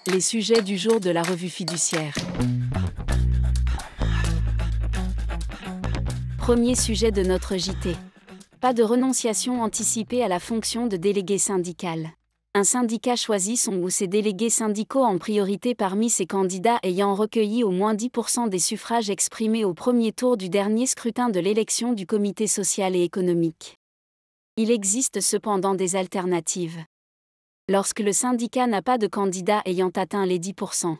Les sujets du jour de la revue fiduciaire. Premier sujet de notre JT. Pas de renonciation anticipée à la fonction de délégué syndical. Un syndicat choisit son ou ses délégués syndicaux en priorité parmi ses candidats ayant recueilli au moins 10% des suffrages exprimés au premier tour du dernier scrutin de l'élection du comité social et économique. Il existe cependant des alternatives. Lorsque le syndicat n'a pas de candidat ayant atteint les 10%.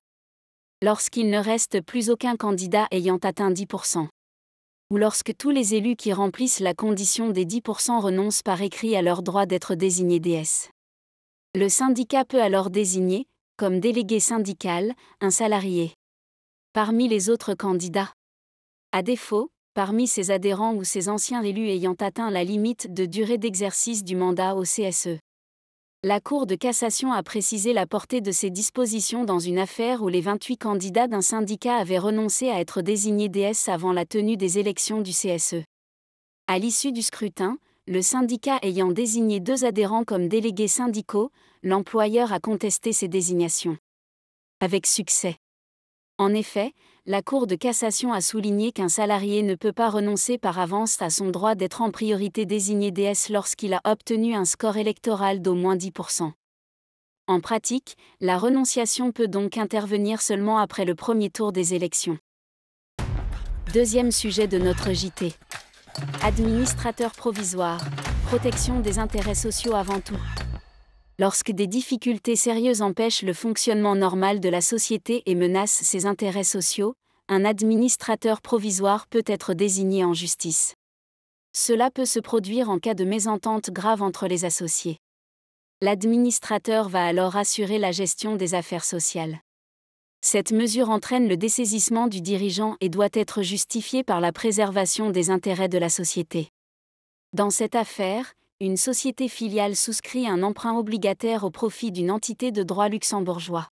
Lorsqu'il ne reste plus aucun candidat ayant atteint 10%. Ou lorsque tous les élus qui remplissent la condition des 10% renoncent par écrit à leur droit d'être désignés DS. Le syndicat peut alors désigner, comme délégué syndical, un salarié. Parmi les autres candidats. À défaut, parmi ses adhérents ou ses anciens élus ayant atteint la limite de durée d'exercice du mandat au CSE. La Cour de cassation a précisé la portée de ces dispositions dans une affaire où les 28 candidats d'un syndicat avaient renoncé à être désignés DS avant la tenue des élections du CSE. À l'issue du scrutin, le syndicat ayant désigné 2 adhérents comme délégués syndicaux, l'employeur a contesté ces désignations. Avec succès. En effet, la Cour de cassation a souligné qu'un salarié ne peut pas renoncer par avance à son droit d'être en priorité désigné DS lorsqu'il a obtenu un score électoral d'au moins 10%. En pratique, la renonciation peut donc intervenir seulement après le premier tour des élections. Deuxième sujet de notre JT. Administrateur provisoire, protection des intérêts sociaux avant tout. Lorsque des difficultés sérieuses empêchent le fonctionnement normal de la société et menacent ses intérêts sociaux, un administrateur provisoire peut être désigné en justice. Cela peut se produire en cas de mésentente grave entre les associés. L'administrateur va alors assurer la gestion des affaires sociales. Cette mesure entraîne le dessaisissement du dirigeant et doit être justifiée par la préservation des intérêts de la société. Dans cette affaire, une société filiale souscrit un emprunt obligataire au profit d'une entité de droit luxembourgeois.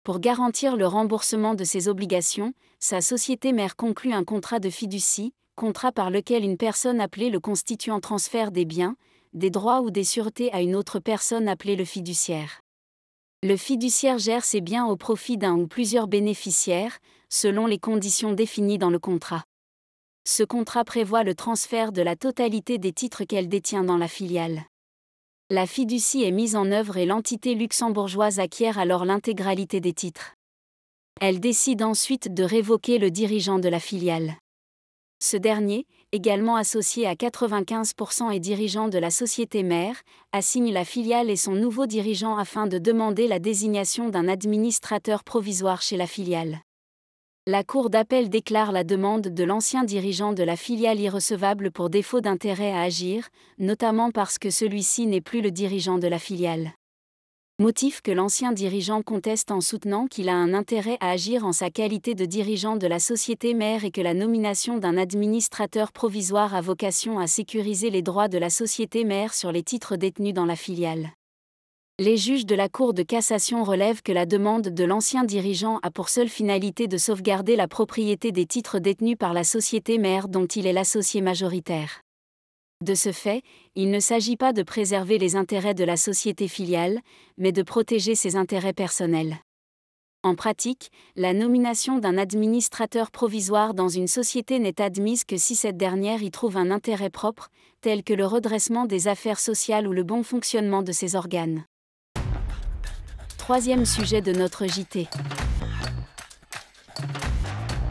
Pour garantir le remboursement de ses obligations, sa société mère conclut un contrat de fiducie, contrat par lequel une personne appelée le constituant transfère des biens, des droits ou des sûretés à une autre personne appelée le fiduciaire. Le fiduciaire gère ses biens au profit d'un ou plusieurs bénéficiaires, selon les conditions définies dans le contrat. Ce contrat prévoit le transfert de la totalité des titres qu'elle détient dans la filiale. La fiducie est mise en œuvre et l'entité luxembourgeoise acquiert alors l'intégralité des titres. Elle décide ensuite de révoquer le dirigeant de la filiale. Ce dernier, également associé à 95% et dirigeant de la société mère, assigne la filiale et son nouveau dirigeant afin de demander la désignation d'un administrateur provisoire chez la filiale. La Cour d'appel déclare la demande de l'ancien dirigeant de la filiale irrecevable pour défaut d'intérêt à agir, notamment parce que celui-ci n'est plus le dirigeant de la filiale. Motif que l'ancien dirigeant conteste en soutenant qu'il a un intérêt à agir en sa qualité de dirigeant de la société mère et que la nomination d'un administrateur provisoire a vocation à sécuriser les droits de la société mère sur les titres détenus dans la filiale. Les juges de la Cour de cassation relèvent que la demande de l'ancien dirigeant a pour seule finalité de sauvegarder la propriété des titres détenus par la société mère dont il est l'associé majoritaire. De ce fait, il ne s'agit pas de préserver les intérêts de la société filiale, mais de protéger ses intérêts personnels. En pratique, la nomination d'un administrateur provisoire dans une société n'est admise que si cette dernière y trouve un intérêt propre, tel que le redressement des affaires sociales ou le bon fonctionnement de ses organes. Troisième sujet de notre JT.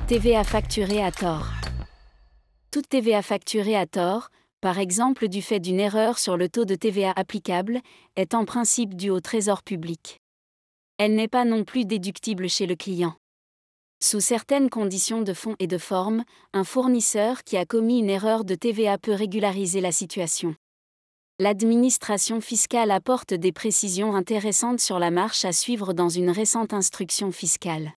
TVA facturée à tort. Toute TVA facturée à tort, par exemple du fait d'une erreur sur le taux de TVA applicable, est en principe due au Trésor public. Elle n'est pas non plus déductible chez le client. Sous certaines conditions de fond et de forme, un fournisseur qui a commis une erreur de TVA peut régulariser la situation. L'administration fiscale apporte des précisions intéressantes sur la marche à suivre dans une récente instruction fiscale.